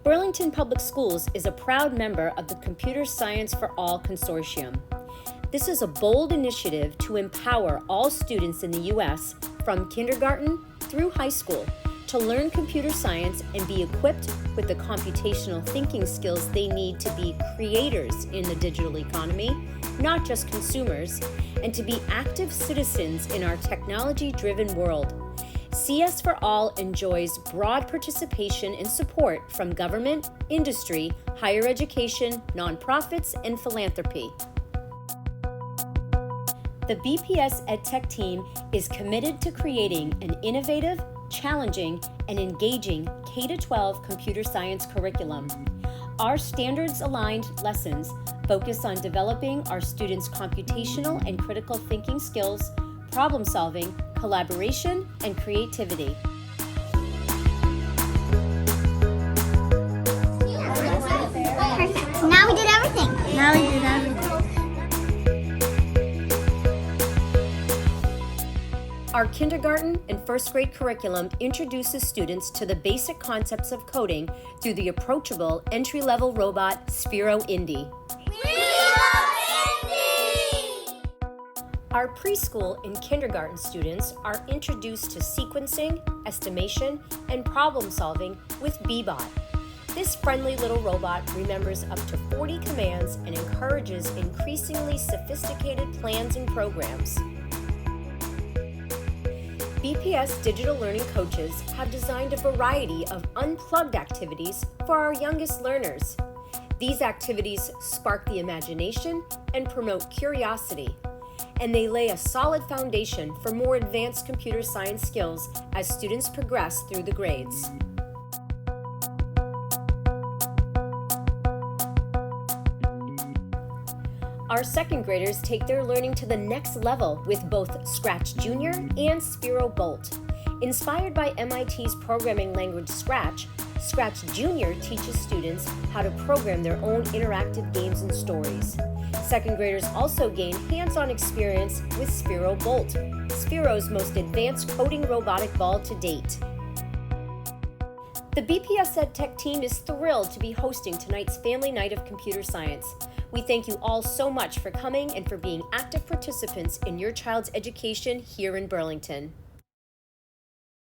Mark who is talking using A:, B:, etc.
A: Burlington Public Schools is a proud member of the Computer Science for All Consortium. This is a bold initiative to empower all students in the U.S. from kindergarten through high school to learn computer science and be equipped with the computational thinking skills they need to be creators in the digital economy, not just consumers, and to be active citizens in our technology-driven world. CS for All enjoys broad participation and support from government, industry, higher education, nonprofits, and philanthropy. The BPS EdTech team is committed to creating an innovative, challenging, and engaging K-12 computer science curriculum. Our standards-aligned lessons focus on developing our students' computational and critical thinking skills, problem solving, collaboration, and creativity.
B: Perfect. Now we did everything.
A: Our kindergarten and first grade curriculum introduces students to the basic concepts of coding through the approachable entry-level robot Sphero Indy. Our preschool and kindergarten students are introduced to sequencing, estimation, and problem solving with Bbot. This friendly little robot remembers up to 40 commands and encourages increasingly sophisticated plans and programs. BPS digital learning coaches have designed a variety of unplugged activities for our youngest learners. These activities spark the imagination and promote curiosity, and they lay a solid foundation for more advanced computer science skills as students progress through the grades. Our second graders take their learning to the next level with both Scratch Junior and Sphero Bolt. Inspired by MIT's programming language Scratch, Scratch Junior teaches students how to program their own interactive games and stories. Second graders also gain hands-on experience with Sphero Bolt, Sphero's most advanced coding robotic ball to date. The BPS EdTech team is thrilled to be hosting tonight's Family Night of Computer Science. We thank you all so much for coming and for being active participants in your child's education here in Burlington.